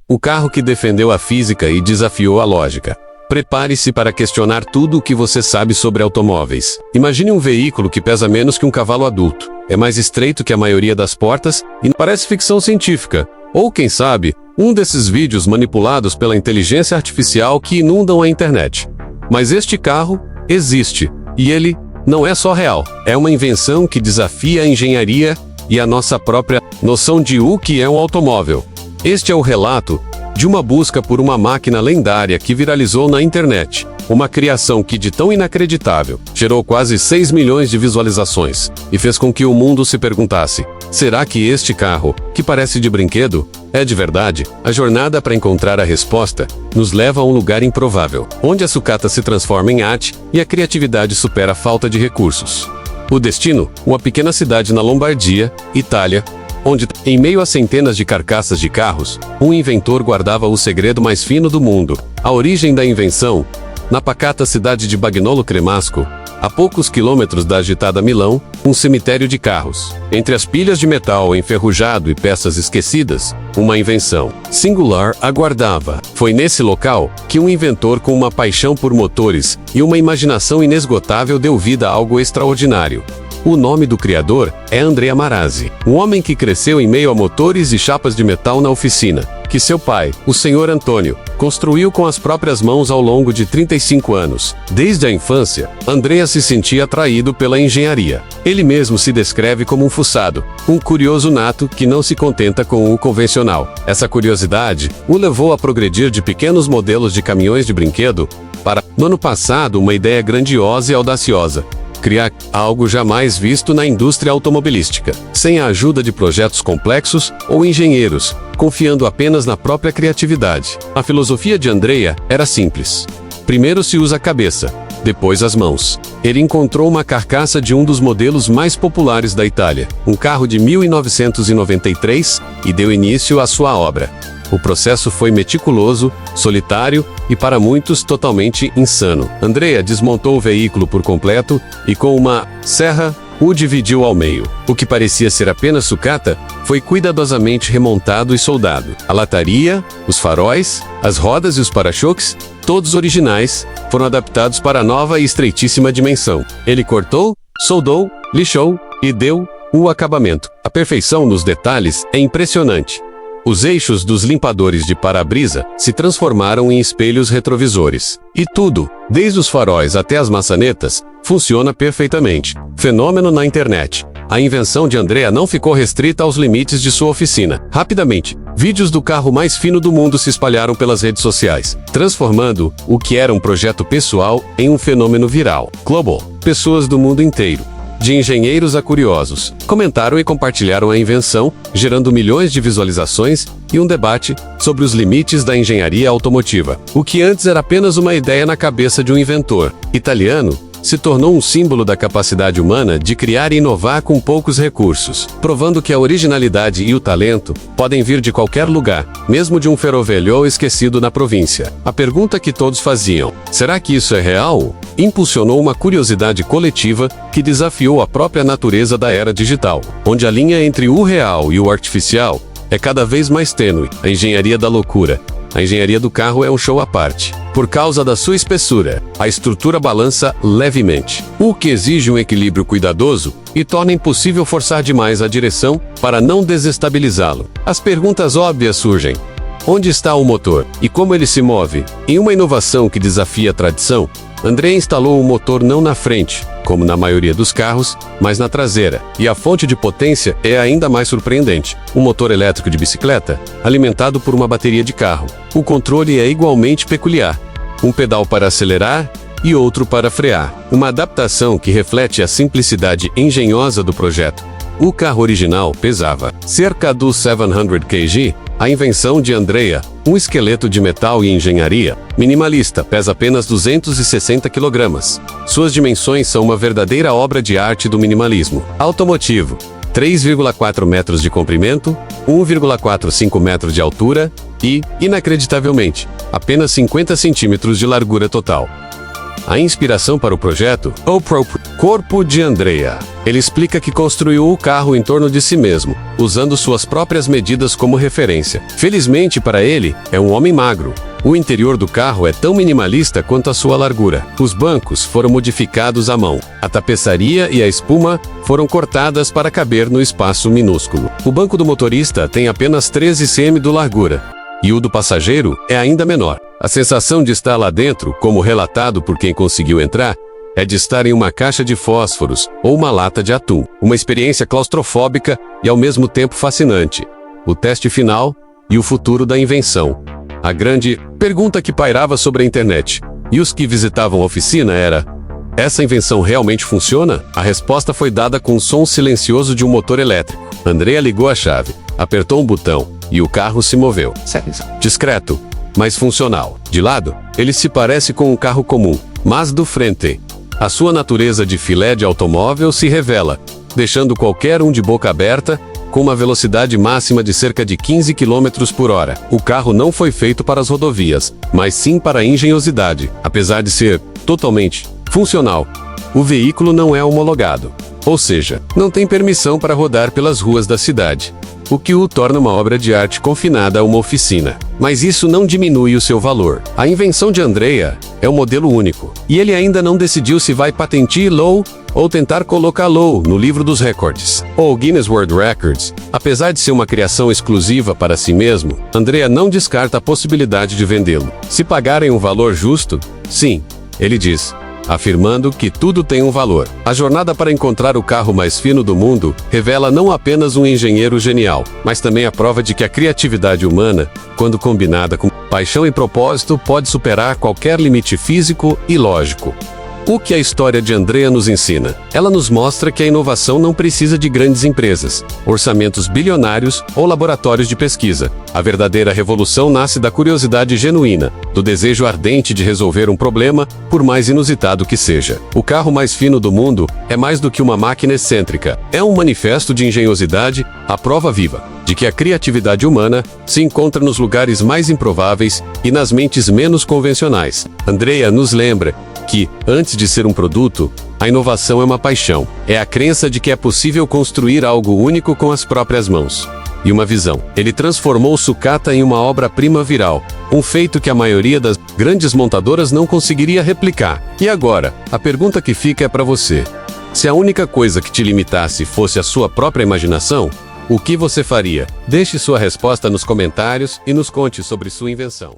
o carro que defendeu a física e desafiou a lógica. Prepare-se para questionar tudo o que você sabe sobre automóveis. Imagine um veículo que pesa menos que um cavalo adulto. É mais estreito que a maioria das portas e parece ficção científica. Ou, quem sabe, um desses vídeos manipulados pela inteligência artificial que inundam a internet. Mas este carro existe. E ele não é só real. É uma invenção que desafia a engenharia e a nossa própria noção de o que é um automóvel. Este é o relato de uma busca por uma máquina lendária que viralizou na internet. Uma criação que, de tão inacreditável, gerou quase 6 milhões de visualizações e fez com que o mundo se perguntasse: será que este carro, que parece de brinquedo, é de verdade? A jornada para encontrar a resposta nos leva a um lugar improvável, onde a sucata se transforma em arte e a criatividade supera a falta de recursos. O destino? Uma pequena cidade na Lombardia, Itália, onde, em meio a centenas de carcaças de carros, um inventor guardava o segredo mais fino do mundo. A origem da invenção? Na pacata cidade de Bagnolo Cremasco, a poucos quilômetros da agitada Milão, um cemitério de carros. Entre as pilhas de metal enferrujado e peças esquecidas, uma invenção singular aguardava. Foi nesse local que um inventor com uma paixão por motores e uma imaginação inesgotável deu vida a algo extraordinário. O nome do criador é Andrea Marazzi, um homem que cresceu em meio a motores e chapas de metal na oficina, que seu pai, o Sr. Antônio, construiu com as próprias mãos ao longo de 35 anos. Desde a infância, Andrea se sentia atraído pela engenharia. Ele mesmo se descreve como um fuçado, um curioso nato que não se contenta com o convencional. Essa curiosidade o levou a progredir de pequenos modelos de caminhões de brinquedo para, no ano passado, uma ideia grandiosa e audaciosa: criar algo jamais visto na indústria automobilística, sem a ajuda de projetos complexos ou engenheiros, confiando apenas na própria criatividade. A filosofia de Andrea era simples. Primeiro se usa a cabeça, depois as mãos. Ele encontrou uma carcaça de um dos modelos mais populares da Itália, um carro de 1993, e deu início à sua obra. O processo foi meticuloso, solitário e, para muitos, totalmente insano. Andrea desmontou o veículo por completo e, com uma serra, o dividiu ao meio. O que parecia ser apenas sucata foi cuidadosamente remontado e soldado. A lataria, os faróis, as rodas e os para-choques, todos originais, foram adaptados para a nova e estreitíssima dimensão. Ele cortou, soldou, lixou e deu o acabamento. A perfeição nos detalhes é impressionante. Os eixos dos limpadores de para-brisa se transformaram em espelhos retrovisores. E tudo, desde os faróis até as maçanetas, funciona perfeitamente. Fenômeno na internet. A invenção de Andrea não ficou restrita aos limites de sua oficina. Rapidamente, vídeos do carro mais fino do mundo se espalharam pelas redes sociais, transformando o que era um projeto pessoal em um fenômeno viral. Global. Pessoas do mundo inteiro, de engenheiros a curiosos, comentaram e compartilharam a invenção, gerando milhões de visualizações e um debate sobre os limites da engenharia automotiva. O que antes era apenas uma ideia na cabeça de um inventor italiano, se tornou um símbolo da capacidade humana de criar e inovar com poucos recursos, provando que a originalidade e o talento podem vir de qualquer lugar, mesmo de um ferrovelho esquecido na província. A pergunta que todos faziam: será que isso é real? Impulsionou uma curiosidade coletiva que desafiou a própria natureza da era digital, onde a linha entre o real e o artificial é cada vez mais tênue. A engenharia da loucura. A engenharia do carro é um show à parte. Por causa da sua espessura, a estrutura balança levemente, o que exige um equilíbrio cuidadoso e torna impossível forçar demais a direção para não desestabilizá-lo. As perguntas óbvias surgem: onde está o motor? E como ele se move? Em uma inovação que desafia a tradição, Andrea instalou o motor não na frente, como na maioria dos carros, mas na traseira. E a fonte de potência é ainda mais surpreendente: um motor elétrico de bicicleta, alimentado por uma bateria de carro. O controle é igualmente peculiar: um pedal para acelerar e outro para frear. Uma adaptação que reflete a simplicidade engenhosa do projeto. O carro original pesava cerca dos 700 kg, a invenção de Andrea, um esqueleto de metal e engenharia minimalista, pesa apenas 260 kg. Suas dimensões são uma verdadeira obra de arte do minimalismo. Automotivo: 3,4 metros de comprimento, 1,45 metros de altura e, inacreditavelmente, apenas 50 centímetros de largura total. A inspiração para o projeto? O próprio corpo de Andrea. Ele explica que construiu o carro em torno de si mesmo, usando suas próprias medidas como referência. Felizmente para ele, é um homem magro. O interior do carro é tão minimalista quanto a sua largura. Os bancos foram modificados à mão. A tapeçaria e a espuma foram cortadas para caber no espaço minúsculo. O banco do motorista tem apenas 13 cm de largura, e o do passageiro é ainda menor. A sensação de estar lá dentro, como relatado por quem conseguiu entrar, é de estar em uma caixa de fósforos ou uma lata de atum. Uma experiência claustrofóbica e ao mesmo tempo fascinante. O teste final e o futuro da invenção. A grande pergunta que pairava sobre a internet e os que visitavam a oficina era: essa invenção realmente funciona? A resposta foi dada com o som silencioso de um motor elétrico. Andrea ligou a chave, apertou um botão e o carro se moveu. Discreto, mas funcional. De lado, ele se parece com um carro comum, mas do frente, a sua natureza de filé de automóvel se revela, deixando qualquer um de boca aberta, com uma velocidade máxima de cerca de 15 km por hora. O carro não foi feito para as rodovias, mas sim para a engenhosidade. Apesar de ser totalmente funcional, o veículo não é homologado, ou seja, não tem permissão para rodar pelas ruas da cidade, o que o torna uma obra de arte confinada a uma oficina. Mas isso não diminui o seu valor. A invenção de Andrea é um modelo único, e ele ainda não decidiu se vai patenteá-lo ou tentar colocá-lo no livro dos recordes, ou Guinness World Records. Apesar de ser uma criação exclusiva para si mesmo, Andrea não descarta a possibilidade de vendê-lo. Se pagarem um valor justo, sim, ele diz, afirmando que tudo tem um valor. A jornada para encontrar o carro mais fino do mundo revela não apenas um engenheiro genial, mas também a prova de que a criatividade humana, quando combinada com paixão e propósito, pode superar qualquer limite físico e lógico. O que a história de Andrea nos ensina? Ela nos mostra que a inovação não precisa de grandes empresas, orçamentos bilionários ou laboratórios de pesquisa. A verdadeira revolução nasce da curiosidade genuína, do desejo ardente de resolver um problema, por mais inusitado que seja. O carro mais fino do mundo é mais do que uma máquina excêntrica. É um manifesto de engenhosidade, a prova viva de que a criatividade humana se encontra nos lugares mais improváveis e nas mentes menos convencionais. Andrea nos lembra que, antes de ser um produto, a inovação é uma paixão. É a crença de que é possível construir algo único com as próprias mãos. E uma visão. Ele transformou sucata em uma obra-prima viral, um feito que a maioria das grandes montadoras não conseguiria replicar. E agora, a pergunta que fica é para você. Se a única coisa que te limitasse fosse a sua própria imaginação, o que você faria? Deixe sua resposta nos comentários e nos conte sobre sua invenção.